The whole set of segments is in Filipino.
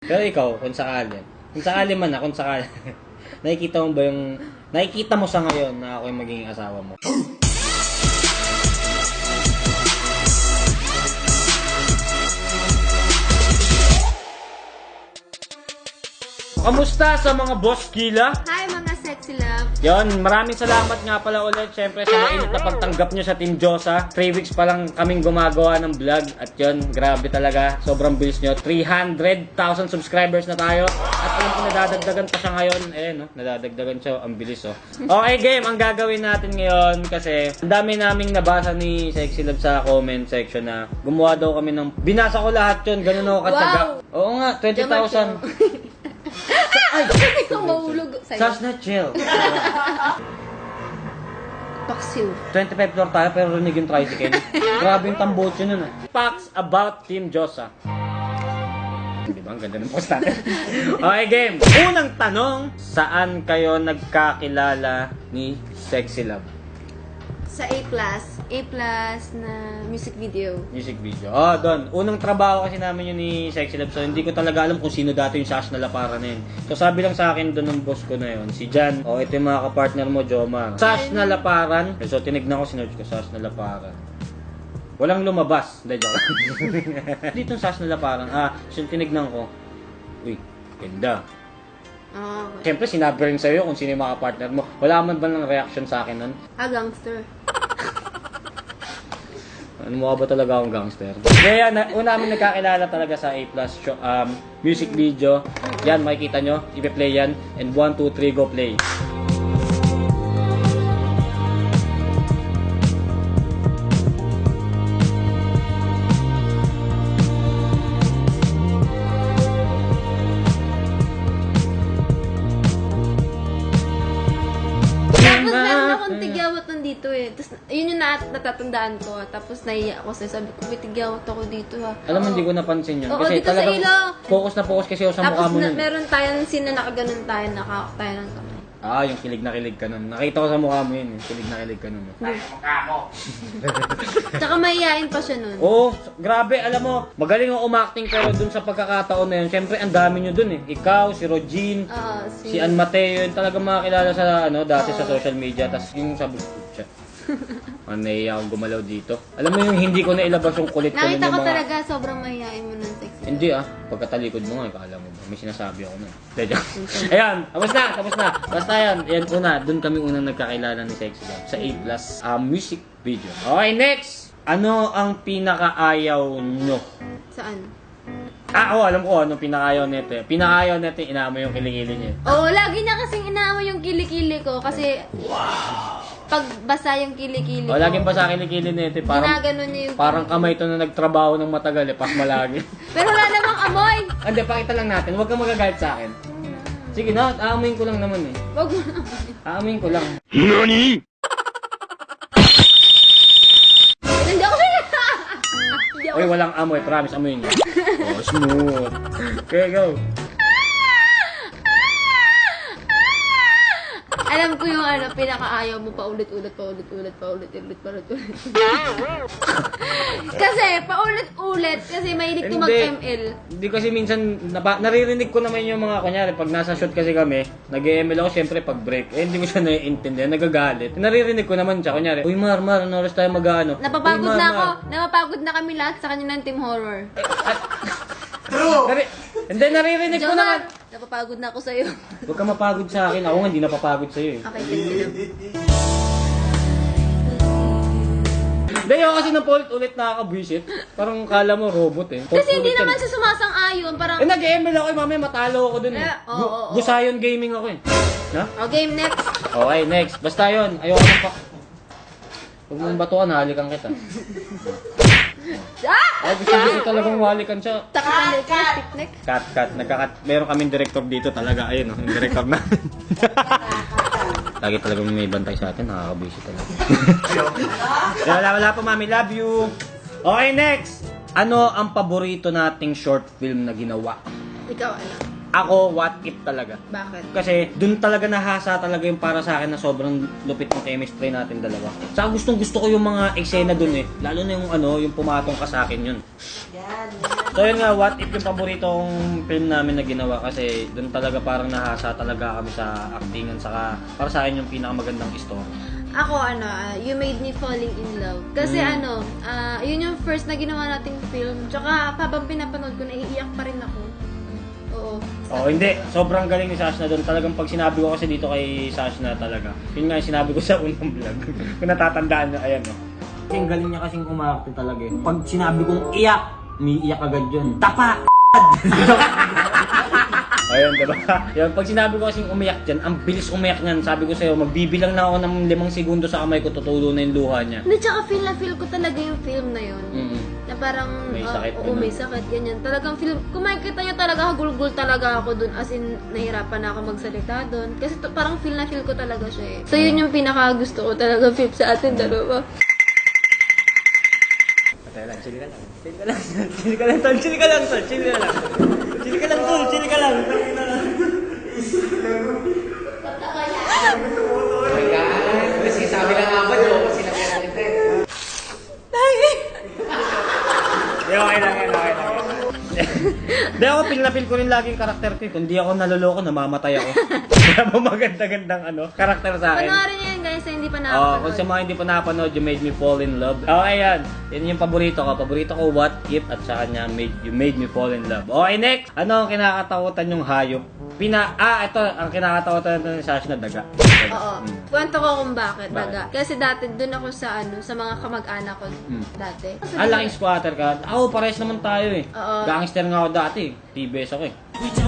Pero ikaw, kung sakali. Kung sakali man kung sakali. Nakikita mo ba yung... Nakikita mo sa ngayon na ako yung magiging asawa mo? Kamusta sa mga boss kila? Hi mga sexy love! Yon, maraming salamat nga pala ulit syempre sa mainit na pagtanggap nyo sa Team Josa. 3 weeks pa lang kaming gumagawa ng vlog at yon, grabe talaga, sobrang bilis nyo. 300,000 subscribers na tayo at alam ko nadadagdagan pa siya ngayon. Eh no, nadadagdagan siya, ang bilis oh. Okay game, ang gagawin natin ngayon kasi ang dami naming nabasa ni Sexy Love sa comment section na gumawa daw kami ng, binasa ko lahat yun, ganun ako katsaga. Wow! Oo nga, 20,000. Ay! Hindi ko mahulog sa'yo. Just not chill. Paksiw. 25 floor tayo pero rinig yung tricycle. Grabe yung tambotso nun ah. Facts about Team Josa. Di ba? Ang ganda ng post natin. Okay, game. Unang tanong, saan kayo nagkakilala ni Sexy Love? Sa A+. A+ na music video. Music video. Oh, doon. Unang trabaho kasi namin yun ni Sexy Love. So, hindi ko talaga alam kung sino dati yung Sash na Laparan na yun. So, sabi lang sa akin doon ng boss ko na yun, si Jan. Oh, ito yung mga kapartner mo, Jomar. Sash na Laparan. So, tinignan ko, sinerge ko, Sash na Laparan. Walang lumabas. Hindi, joke. Dito yung Sash na Laparan. So, tinignan ko. Uy, ganda. Oh, Siyempre, sinabi rin sa'yo kung sino yung mga partner mo. Wala man ba ng reaction sa akin nun? gangster. Ano mo ba talaga akong gangster? Kaya una namin nagkakilala talaga sa A+ music video. Yan, makikita nyo. I-play yan. And 1, 2, 3, go play. Tapos meron akong tigyawat nandito eh. Tapos yun yung natatandaan ko. Tapos naiya ako sa'yo. Sabi ko, may tigyawat ako dito ha. Alam mo, hindi ko napansin yun. Oo, Kasi dito sa talagang ilo. focus na focus kasi ako sa mukha Tapos mo nun. meron tayong scene na nakaganon tayo. Nakahawak tayo ng kamay. Yung kilig na kilig ka nun. Nakita ko sa mukha mo yun. Kilig na kilig ka nun. Tsaka mahihain pa siya nun. Oo, grabe. Alam mo, magaling ako umacting pero dun sa pagkakataon na yun, syempre ang dami nyo dun eh. Ikaw, si Regine, si Ann Mateo, yun talaga makakilala sa dati sa social media. Tapos yung sa chat. Naiya akong gumalaw dito. Alam mo yung hindi ko na ilabas yung kulit ko nun Nakita yung ko mga... talaga sobrang mahihain mo ng sexy. Hindi pagkatalikod mo nga, akala mo ba? May sinasabi ako nun. Ayan, tapos na. Basta yan una, dun kami unang nagkakilala ni Sexy Love sa A+ music video. Okay, next! Ano ang pinakaayaw nyo? Saan? Alam ko anong pinakaayaw nito. Pinakaayaw nito, inaamo yung kilikili niya. Oo, lagi niya kasing inaamo yung kilikili ko kasi pag basa yung kilikili ko. Laging pa sa kilikili nito, parang ginaganon niya yung parang kamay to na nagtrabaho ng matagal pasma lagi. Pero wala namang amoy. Hindi, pakita lang natin. Huwag kang magagalit sa akin. Sige na, aamuin ko lang naman eh. Wag mo na. Aamuin ko lang. NANI?! Hindi ako Oy, walang amoy. Promise, amuin niya. Oh, smooth. Okay, go. Alam ko yung pinakaayaw mo paulit-ulit. Kasi paulit-ulit kasi mahilig ko mag-ML. Hindi kasi minsan, naririnig ko naman yung mga, kunyari, pag nasa shoot kasi kami, nag-ML ako syempre pag break. Hindi ko siya naiintindihan, nagagalit. Naririnig ko naman siya, kunyari, uy Mar, ano oras tayo mag-ano? Napapagod na ako. Napapagod na kami lahat sa kanya ng Team Horror. Hindi, naririnig ko naman. Napapagod na ako sa'yo. Huwag ka mapagod sa akin. Ako nga, hindi napapagod sa'yo eh. Okay, sige. Hindi, ako kasi ulit nakakabwisit. Parang kala mo robot eh. Kasi hindi Paulit-ulit naman yan. siya sumasang-ayon. Parang, Nag-ML ako eh, mamaya matalo ako dun eh. oo. Gusayon gaming ako eh. Na? game next. Okay, next. Basta yun. Ayoko nang pa... Huwag mong batuan, halikan kita. Ay, gusto talagang walikan siya. Takot ka, picnic. Cut. Meron kaming director dito talaga. Ayun, yung director na. Lagi talagang may bantay sa atin. Nakakabisi talaga. Wala pa, mami. Love you. Okay, next. Ano ang paborito nating short film na ginawa? Ikaw alam. Ako, what if talaga. Bakit? Kasi dun talaga nahasa talaga yung para sa akin na sobrang lupit ng chemistry natin dalawa. Saka gustong gusto ko yung mga eksena dun eh. Lalo na yung yung pumatong ka sa akin yun. So yun nga, what if yung paboritong film namin na ginawa kasi dun talaga parang nahasa talaga kami sa actingan. Saka para sa akin yung pinakamagandang story. Ako, You Made Me Falling in Love. Kasi yun yung first na ginawa nating film. Tsaka habang pinapanood ko, naiiyak pa rin ako. Oo. Oo, hindi. Sobrang galing ni Sashna doon. Talagang pag sinabi ko kasi dito kay Sashna talaga. Yun nga yung sinabi ko sa unang vlog. Kung natatandaan nyo, ayan o. Yung galing niya kasing umakti talaga eh. Pag sinabi kong iyak, umiiyak agad yun. Tapa! Ayun, diba? Yan, pag sinabi ko kasing umiyak dyan, ang bilis umiyak niyan. Sabi ko sa'yo, magbibilang na ako ng 5 segundo sa kamay ko, tutulo na yung luha niya. Hindi, tsaka feel na feel ko talaga yung film na yun. Na parang, May sakit, oo, may sakit, ganyan. Talagang film, kung makikita nyo talaga, gulgul talaga ako dun. As in, nahirapan na ako magsalita dun. Kasi parang feel na feel ko talaga siya eh. So yun yung pinaka gusto ko talaga film sa atin dalawa. Patay lang, chili ka lang. Chili ka lang, chili ka lang, tol. Chili ka lang, tol. Chili ka lang. Chili ka lang, tol. Chili ka lang. Kasi sabi lang nga ba, joke, sinabi lang ito eh. Okay lang. Hindi ako, feel na feel ko rin lagi yung karakter ko. Kung di ako naloloko, namamatay ako. Kaya mo maganda-gandang karakter sa akin. Panoorin nyo yun guys, sa hindi pa Kung nakapanood. sa mga hindi pa napanood, You Made Me Fall in Love. Okay, yan. Yan yung paborito ko. Paborito ko, What If, at saka niya, You Made Me Fall in Love. Okay, next. Ano ang kinakatakutan yung hayop? Ito, ang kinakatakutan ng Sash na daga. Oo. Kwento ko kung bakit, daga. Kasi dati dun ako sa sa mga kamag-anak ko dati. Ang laking squatter ka. Ako, pares naman tayo eh. Oo. Gangster nga ako dati. TBS ako eh. Gusto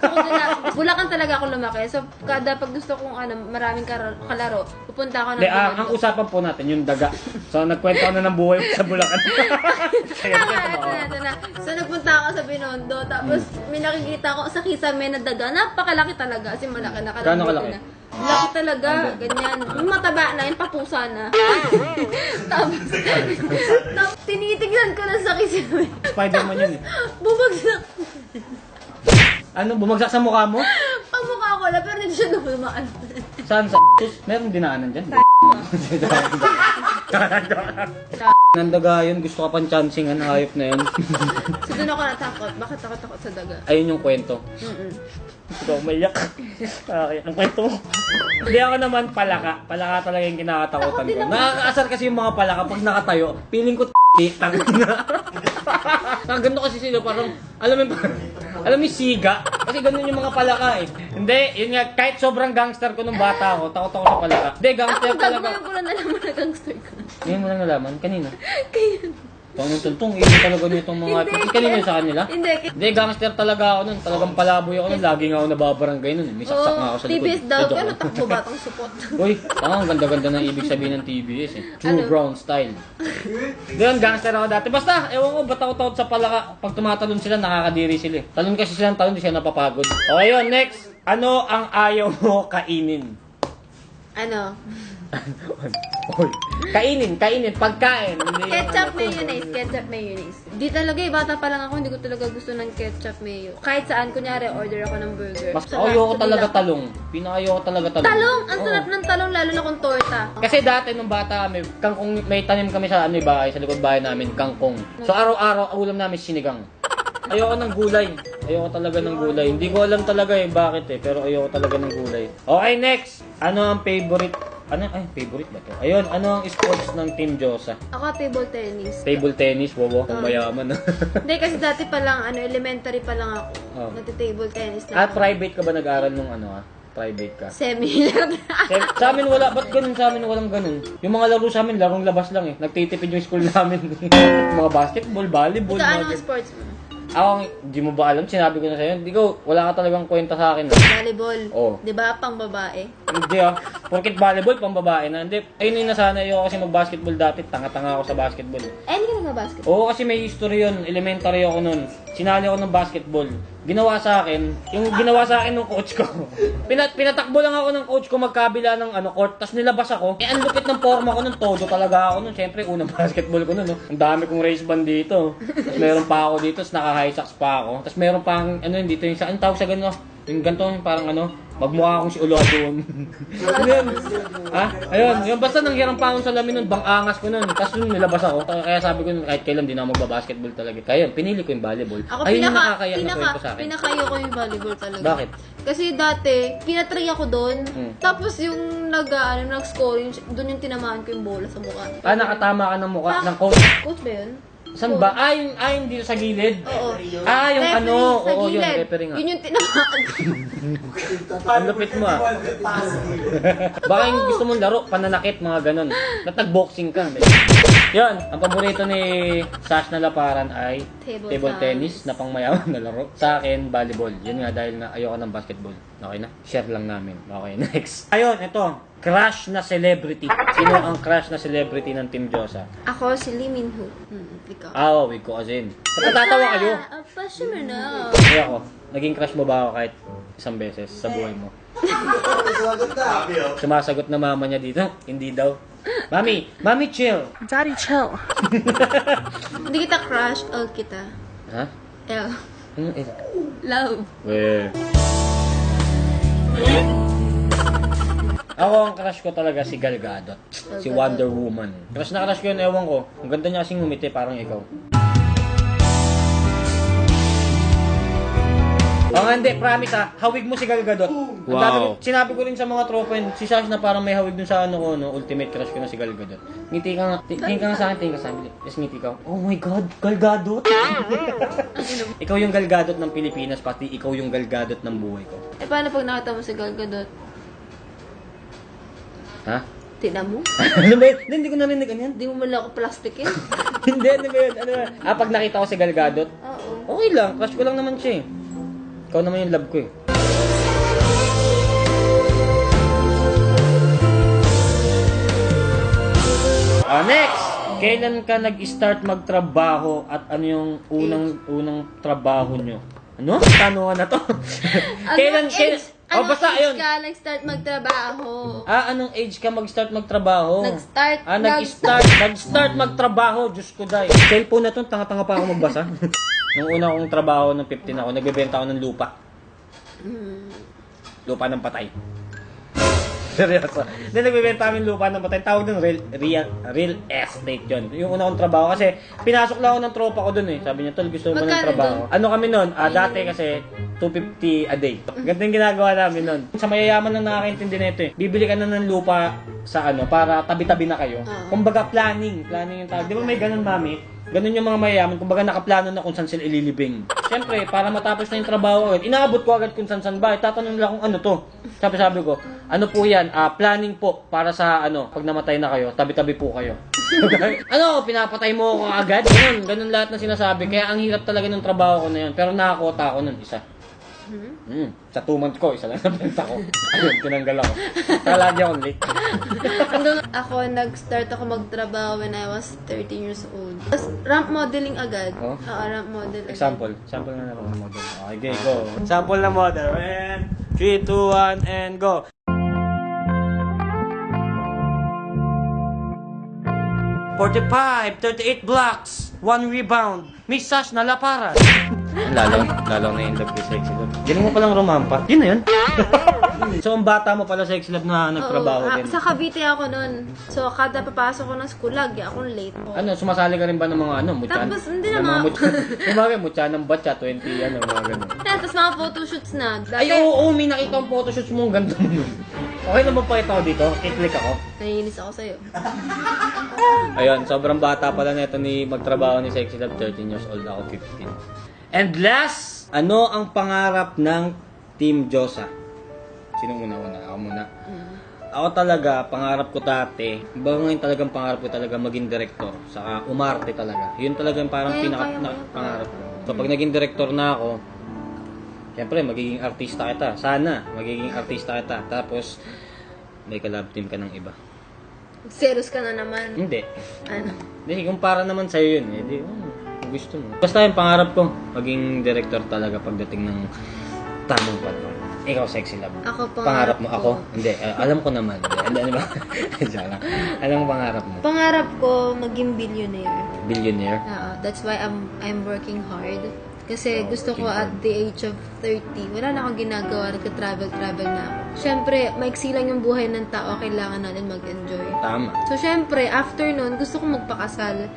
ko na, Bulacan talaga ako lumaki. So, kada pag gusto kong maraming kalaro, pupunta ako ng Ang usapan po natin, yung daga. So, nagkwento ako na ng buhay ko sa Bulacan. Ito na. So, nagpunta ako sa Binondo. Tapos, may nakikita ko sa kisame na daga. Napakalaki talaga. Kasi malaki na. Gaano kalaki? Na. Laki talaga. Ganyan. Yung mataba na. Yung papusa na. Tapos, tinitignan ko na sa kisame. Spider-Man yun eh. Bumagsak. Ano, bumagsak sa mukha mo? Pamukha ko na, pero hindi siya naman. Saan sa meron dinaanan dyan? Nandaga yun, gusto ka pang chancingan, hayop na yun. So, doon ako natakot. Bakit takot sa daga? Ayun yung kwento. Ikaw umayak. Ang kwento mo. Hindi ako naman palaka. Palaka talaga yung kinakatakutan ko. Nakakaasar kasi yung mga palaka pag nakatayo. Feeling ko tangina. Ang ganda kasi sila parang, alam mo yung siga. Kasi ganun yung mga palaka eh. Hindi, yun nga, kahit sobrang gangster ko nung bata ako, takot ako sa palaka. Hindi, gangster Ako, talaga. gagawin ko na nalaman na gangster ko. Ngayon mo lang nalaman, kanina. Kaya, Tuntong, ibig talaga nitong mga... Kanina sa kanila? hindi. Hindi, gangster talaga ako nun. Talagang palaboy ako nun. Lagi nga ako nababarangay nun. May saksak nga ako sa likod. TBS daw. Joke Ano lang. takbo batang support? Uy, ang ganda-ganda ng ibig sabihin ng TBS eh. True brown style. Doon, gangster ako dati. Basta, ewan ko, ba't ako takot sa palaka? Pag tumatalon sila, nakakadiri sila eh. Talon kasi silang talon, di siya napapagod. Okay yun, next. Ano ang ayaw mo kainin? Ano? Uy, kainin, pagkain. Hindi yung Ketchup ano. mayonnaise. Di talaga eh, bata pa lang ako, hindi ko talaga gusto ng ketchup mayo. Kahit saan, kunyari, order ako ng burger. Mas Sarap, ayoko sabi talaga lang. talong. Pinakayoko talaga talong. Talong! Ang Oo. sarap ng talong, lalo na kung torta. Kasi dati nung bata kami, kangkong, may tanim kami sa bahay, sa likod bahay namin, kangkong. So araw-araw, ulam namin sinigang. Ayoko ng gulay. Ayoko talaga ng gulay. Hindi ko alam talaga eh bakit eh, pero ayoko talaga ng gulay. Okay, next. Ano ang favorite? Favorite ba to? Ayun, ano ang sports ng Team Josa? Ako, table tennis. Table tennis, wow, kung mayaman. Hindi, kasi dati pa lang, elementary pa lang ako. Oh. Nagti-table tennis na ako. Private ka ba nag-aral nung private ka? Semi. Sa amin wala, ba't ganun sa amin walang ganun? Yung mga laro sa amin, larong labas lang eh. Nagtitipid yung school namin. Mga basketball, volleyball, Ito, mga anong ganun. sports mo? Ako, di mo ba alam? Sinabi ko na sa'yo. Hindi ko, wala ka talagang kwenta sa akin. Volleyball. Oo. Di ba, pang babae? Hindi Porkit volleyball, pambabae na. Hindi, ayun yung nasanay ako kasi mag-basketball dati. Tanga-tanga ako sa basketball. Hindi ka nag-basket. Oo, kasi may history yun. Elementary ako nun. Sinali ako ng basketball. Ginawa sa akin ng coach ko. Pinatakbo lang ako ng coach ko magkabila ng court, tapos nilabas ako. Ang lupit ng forma ko nun, todo talaga ako nun. Siyempre, unang basketball ko nun, no? Ang dami kong race band dito. Tapos meron pa ako dito, tapos naka-high socks pa ako. Tapos meron pa dito yung ang tawag sa gano'n, yung ganito, parang magmukha akong si Oluwadon. Ano yun? Ayun, yung basta nanghiram pa akong salamin nun, bang angas ko nun. Tapos nun nilabas ako. Kaya sabi ko nun, kahit kailan di na ako magbabasketball talaga. Kaya yun, pinili ko yung volleyball. Ako Ayun yung nakakaya na kwento sa akin. pinakayo ko yung volleyball talaga. Bakit? Kasi dati, kinatry ako doon. Tapos yung nag-scoring, doon yung tinamaan ko yung bola sa mukha. Nakatama ka ng mukha ng coach. Coach ba yun? Saan ba? Yung dito sa gilid? Oo. Yung Referee, sa oo, yun, gilid. referee nga. Yun yung tinamaan. Ang lupit mo Baka yung gusto mong laro, pananakit, mga ganon. Nag-boxing ka. Yun, ang paborito ni Sash na laparan ay table tennis na pangmayaman na laro. Sa akin, volleyball. Yun nga, dahil nga ayoko ng basketball. Okay na? Share lang namin. Okay, next. Ayun, ito. Crush na celebrity. Sino ang crush na celebrity ng Team Diyosa? Ako si Lee Min-ho. Ikaw. Wig ko kasi. Natatawa kayo. Passion mo na. Kaya ako, naging crush mo ba ako kahit isang beses sa buhay mo? Sumasagot na mama niya dito. Hindi daw. Mami, chill. Daddy, chill. Hindi kita crush, kita. Ha? L. Ano Love. Weh. Ako, ang crush ko talaga si Gal Gadot. Si Wonder Woman. Crush na crush ko yun, ewan ko. Ang ganda niya kasing ngumiti, parang ikaw. Hindi, promise hawig mo si Gal Gadot. Wow. Sinabi ko rin sa mga tropa yun, si Sash na parang may hawig dun sa ultimate crush ko na si Gal Gadot. Ngiti ka nga, tingin ka nga sa akin, tingin ka sa akin. Yes, ngiti ka. Oh my God, Gal Gadot? Ikaw yung Gal Gadot ng Pilipinas, pati ikaw yung Gal Gadot ng buhay ko. Paano pag nakita mo si Gal Gadot? Ha? Tina mo? Ano ba yun? Hindi ko narinig ano yan. Hindi mo man lang ako plastikin. Hindi, ano ba yun? Ano ba? Pag nakita ko si Gal Gadot, Oo. okay lang, crush ko lang naman siya eh. Ikaw naman yung love ko eh. Next! Kailan ka nag-start magtrabaho at ano yung unang trabaho nyo? Ano? Tanuhan na to. Anong age basta ayun. ka nag-start magtrabaho? Anong age ka mag-start magtrabaho? Nag-start. Nag-start magtrabaho. Diyos ko, day. Cellphone na to, tanga-tanga pa ako magbasa. Nung una kong trabaho ng 15 ako, nagbebenta ako ng lupa. Lupa ng patay. Seryoso. Then nagbebenta kami ng lupa ng patay. Tawag ng real estate yun. Yung una kong trabaho kasi pinasok lang ako ng tropa ko dun eh. Sabi niya, tol, gusto mo ng Magkano trabaho. Ano kami nun? Dati kasi 250 a day. Ganito yung ginagawa namin nun. Sa mayayaman lang nakakaintindi nito eh. Bibili ka na ng lupa sa para tabi-tabi na kayo. Kumbaga planning yung tawag. Di ba may ganun, mami? Ganun yung mga mayayaman, kumbaga nakaplano na kung saan sila ililibing. Siyempre, para matapos na yung trabaho agad, inaabot ko agad kung saan ba. Tatanong nila kung ano to. Sabi ko, ano po yan? Planning po para sa pag namatay na kayo, tabi-tabi po kayo. Pinapatay mo ako agad? Ganun lahat na sinasabi. Kaya ang hirap talaga ng trabaho ko na yun. Pero nakakota ako nun, isa. Sa 2 months ko, isa lang nabenta ko. Ayun, tinanggal ako. Lagi akong late. Nag-start ako magtrabaho when I was 13 years old. Tapos, ramp modeling agad. Oh? Ramp model agad. Example nga na ng model. Okay, go. Example na model. 3, 2, 1, and go. 45, 38 blocks, 1 rebound. Miss Sash na laparan. Lalo na yung love kay Sexy Love. Galing mo palang rumampa. Yun na yun. So, ang bata mo pala Sexy Love na nagtrabaho din. Sa Cavite ako nun. So, kada papasok ko ng school, lagi akong late. Sumasali ka rin ba ng mga mutyan? Tapos, hindi Ng naman. mga mutyan. Yung mga mutyan ng batya, 20, mga ganun. Tapos, mga photoshoots na. Ay, oo, may nakita ang photoshoots mo. Ang ganda mo. Okay naman pa ito dito. I-click ako. Naiinis ako sa'yo. Ayun, sobrang bata pala na ito ni magtrabaho ni Sexy Love. 13 years old ako, 15. And last, ano ang pangarap ng Team Diyosa? Sino muna? Ako muna. Ako talaga, pangarap ko dati, ngayon talagang pangarap ko talaga maging director. Saka umarte talaga. Yun talaga yung parang pangarap ko. So pag naging director na ako, siyempre magiging artista kita. Sana magiging artista kita. Tapos, may collab team ka ng iba? Serious ka na naman. Hindi. Ano? Hindi, kung para naman sa'yo yun, eh, di, kung gusto mo. Basta yung pangarap ko, maging director talaga pagdating ng tamang panahon. Ikaw, Sexy Love. Ako, Pangarap mo, ako? ko. Hindi, alam ko naman. Hindi, ano ba? Diyan lang. Anong pangarap mo? Pangarap ko maging billionaire. Billionaire? That's why I'm working hard. Kasi Oh, gusto ko working at the age of 30, wala na akong ginagawa, nagka-travel na ako. Siyempre, maiksi lang yung buhay ng tao, kailangan natin mag-enjoy. Tama. So, syempre, after nun, gusto ko magpakasal.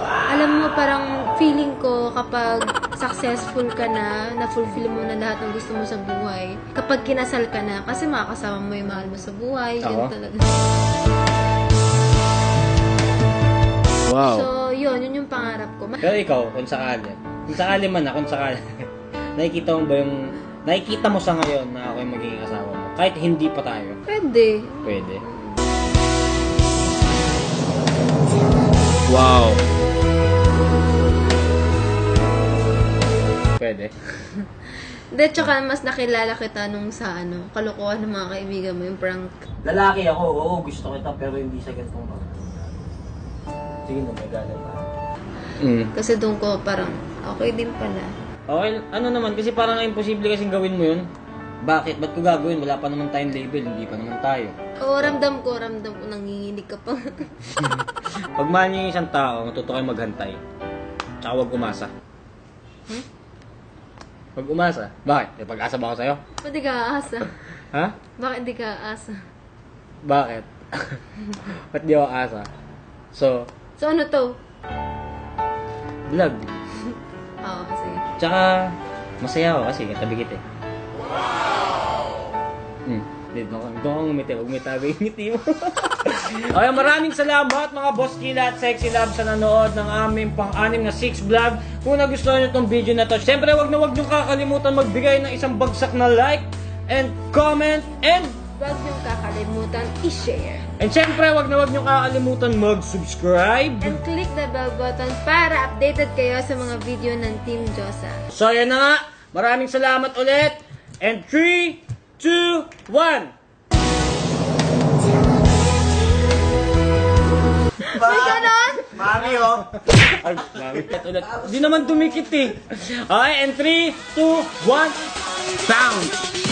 Alam mo, parang feeling ko kapag successful ka na fulfill mo na lahat ng gusto mo sa buhay, kapag kinasal ka na, kasi makakasama mo yung mahal mo sa buhay, yun Oo. talaga. Wow. So, yun yung pangarap ko. Pero ikaw, kung sakali man kung sakali, nakikita mo sa ngayon na ako yung magiging asawa mo, kahit hindi pa tayo, Pwede. pwede. Wow. Pwede. Hindi, tsaka mas nakilala kita nung sa kalokohan ng mga kaibigan mo, yung prank. Lalaki ako, oo, gusto kita, pero hindi sa ganitong pag. Sige na, may galang pa. Kasi doon ko parang, okay din pala. Okay, ano naman, kasi parang imposible kasing gawin mo yun. Bakit? Ba't ko gagawin? Wala pa naman tayong label, hindi pa naman tayo. Oo, ramdam ko, nanginginig ka pa. Pag mahal niyo yung isang tao, matuto kayo maghantay. Tsaka huwag umasa. Huwag umasa. Bakit? May pag-asa ba ako sa'yo? Ba't di ka aasa? Ha? Bakit di ka aasa? Bakit? Ba't di ako asa? So, So ano to? vlog. Oo, sige. Tsaka, masaya ako kasi katabi kita eh. Doon ka ngumiti. Huwag may tabi yung ngiti mo. Okay, maraming salamat mga Boss Kila at Sexy Love sa nanood ng aming pang-anim na 6 vlog. Kung nagustuhan nyo itong video na to, syempre wag nyo kakalimutan magbigay ng isang bagsak na like and comment and Huwag niyong kakalimutan i-share. and syempre wag nyo kakalimutan mag-subscribe. And click the bell button para updated kayo sa mga video ng Team Josa. So yan na nga, maraming salamat ulit. And 3, 2, 1. May ganon? Mami, oh. Ay, mami. Ulit. Di naman dumikit eh. Okay, and 3, 2, 1, bounce!